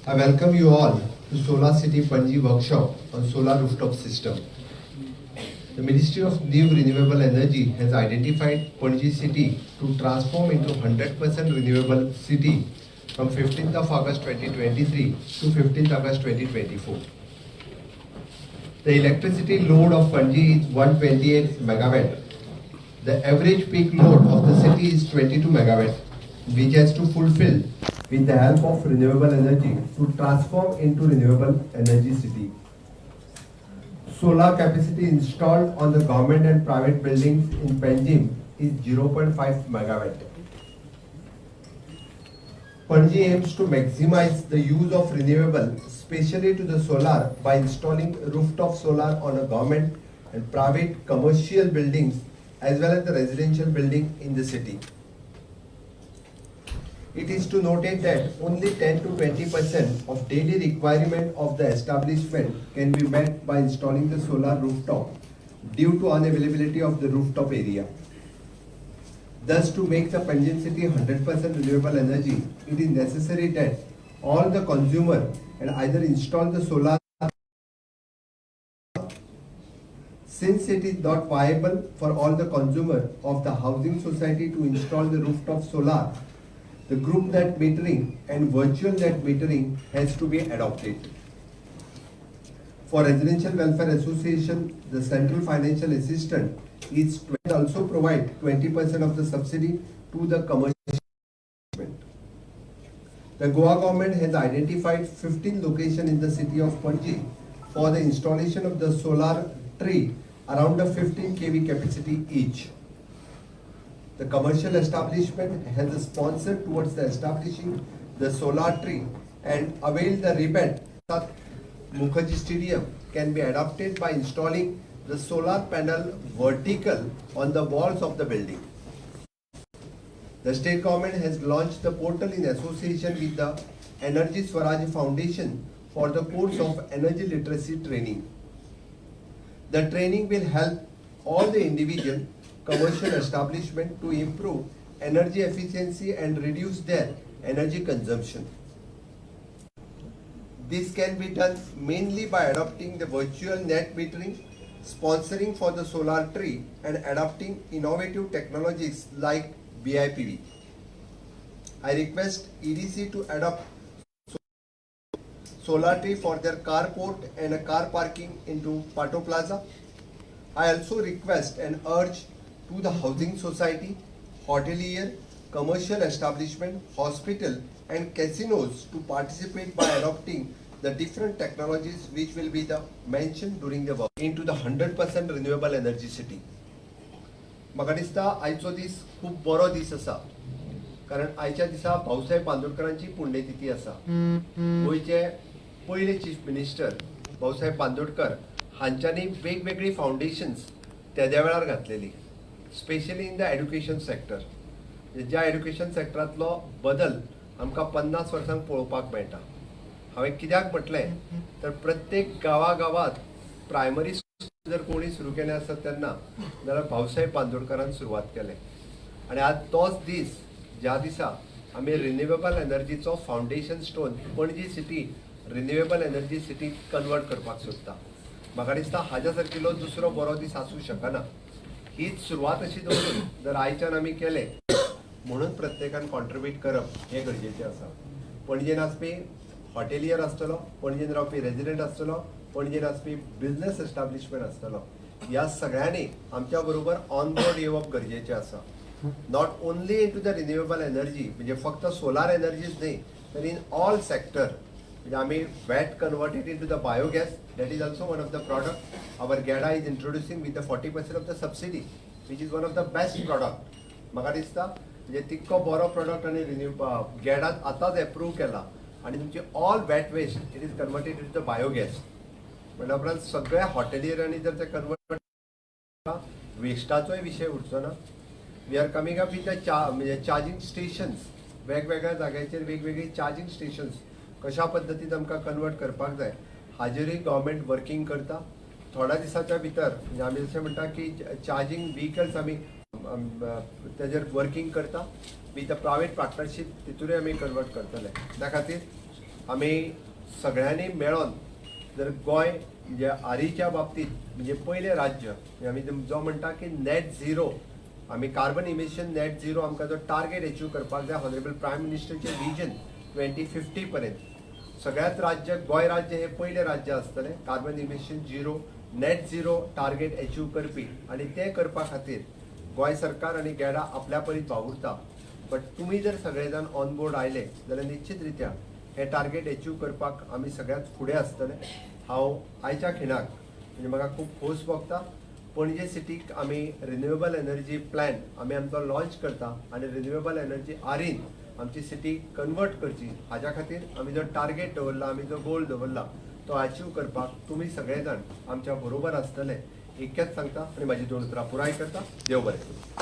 I welcome you all to Solar City Panji workshop on solar rooftop system. The Ministry of New Renewable Energy has identified Panji city to transform into 100% renewable city from 15th of August 2023 to 15th August 2024. The electricity load of Panji is 128 megawatt. The average peak load of the city is 22 megawatt, which has to fulfill with the help of renewable energy to transform into renewable energy city. Solar capacity installed on the government and private buildings in Panjim is 0.5 megawatt. Panji aims to maximize the use of renewable, especially to the solar, by installing rooftop solar on a government and private commercial buildings as well as the residential building in the city. It is to note that only 10 to 20% of daily requirement of the establishment can be met by installing the solar rooftop due to unavailability of the rooftop area. Thus, to make the Panjim city 100% renewable energy, it is necessary that all the consumer and either install the solar. Since it is not viable for all the consumer of the housing society to install the rooftop solar, the group net metering and virtual net metering has to be adopted. For Residential Welfare Association, the central financial assistance is to also provide 20% of the subsidy to the commercial. The Goa government has identified 15 locations in the city of Panji for the installation of the solar tree around the 15 kV capacity each. The commercial establishment has a sponsor towards the establishing the solar tree and avail the rebate. Mukherjee Stadium can be adopted by installing the solar panel vertical on the walls of the building. The state government has launched the portal in association with the Energy Swaraj Foundation for the course of energy literacy training. The training will help all the individual commercial establishment to improve energy efficiency and reduce their energy consumption. This can be done mainly by adopting the virtual net metering, sponsoring for the solar tree and adopting innovative technologies like BIPV. I request EDC to adopt solar tree for their carport and a car parking into Pato Plaza. I also request and urge to the housing society, hotelier, commercial establishment, hospital and casinos to participate by adopting the different technologies which will be the mentioned during the work into the 100% renewable energy city. म्हाका दिसता आयचो दीस खूब बरो दीस आसा कारण आयच्या दिसा भाऊसाहेब बांदोडकरांची पुण्यतिथी आसा. गोयचे पयले चीफ मिनिस्टर भाऊसाहेब बांदोडकर हांच्यांनी वेगवेगळी फाउंडेशन्स त्या वेळार घातलेली, specially in the education sector. ज्या एड्युकेशन सेक्टरांतलो बदल आमकां 50 वर्सांक पळोवपाक मेळटा. हांवें कित्याक म्हटलें तर प्रत्येक गांवांत प्रायमरी स्कूल जर कोणी सुरू केलें आसत तेन्ना जाल्यार भाऊसाहेब बांदोडकरान सुरवात केलें. आनी आज तोच दीस ज्या दिसा आमी रिन्युएबल एनर्जीचो foundation stone Panaji city renewable energy city convert करपाक सोदता. म्हाका दिसता हाज्या सारकिलो दुसरो बरो दीस आसूं शकना. हीच सुरवात अशी दवरून जर आयच्यान आमी केलें म्हणून प्रत्येकान कॉन्ट्रिब्यूट करप हें गरजेचें आसा. पणजेन आसपी हॉटेलियर आसतलो, पणजेन रावपी रेजिडेंट आसतलो, पणजेन आसपी बिझनेस एस्टाब्लिशमेंट आसतलो, ह्या सगळ्यांनी आमच्या बरोबर ऑन बोर्ड येवप गरजेचें आसा. Not only in to the renewable energy, म्हणजे फक्त सोलार एनर्जीच न्ही तर इन ऑल सेक्टर. म्हणजे आमी wet converted in to the biogas, that is also one of the product. Our GADA is introducing with the 40% of the subsidy, which is one of the best product. म्हाका दिसता म्हणजे तितको बरो product आनी GADA आतांच approve केला आनी तुमची all wet waste it is converted in the biogas. म्हणल्या उपरांत सगळ्या हॉटेलियरांनी जर ते कन्वर्ट वेस्टाचोय विशय उरचो ना. We are coming up with the म्हणजे चार्जिंग स्टेशन्स, वेगवेगळ्या जाग्याचेर वेगवेगळी चार्जिंग स्टेशन्स कशा पद्दतीन आमकां कन्वर्ट करपाक जाय हाजेरूय गव्हर्मेंट वर्किंग करता. थोड्या दिसाच्या भितर म्हणजे आमी जशें म्हणटा की चार्जिंग व्हिकल्स आमी तेजेर वर्किंग करता विथ द प्रायवेट पार्टनरशीप, तितूनय आमी कन्वर्ट करतले. त्या खातीर आमी सगळ्यांनी मेळोन जर गोंय जे आरीच्या बाबतीत म्हणजे पयले राज्य आमी जो म्हणटा की नेट झिरो आमी कार्बन इमिशन नेट झिरो आमकां जो टार्गेट अचीव करपाक जाय हॉनरेबल प्रायम मिनिस्टरचे विजन 2050 पर्यंत सगळ्यात राज्य गोंय राज्य हे पयले राज्य आसतलें carbon emission zero net zero target achieve करपी आनी तें करपा खातीर गोंय सरकार आनी गेडा आपल्या परीत वावुरता बट तुमी जर सगळे जाण ऑन बोर्ड आयले जाल्यार निश्चित रित्या हे टार्गेट अचीव करपाक आमी सगळ्यात फुडें आसतले हांव आयच्या खिणाक म्हणजे म्हाका खूब खोस भोगता पणजे सिटीक आमी रिन्युएबल एनर्जी प्लॅन आमी आमचो लॉन्च करता आनी रिन्युएबल एनर्जी आरीन आमची सिटी कन्वर्ट करची हाच्या खातीर आमी जो टार्गेट दवरला आमी जो गोल दवरला तो अचीव करपाक तुमी सगळे जाण आमच्या बरोबर आसतले इतकेंच सांगता आनी म्हाजी 2 उतरां पुराय करता देव बरें करूं.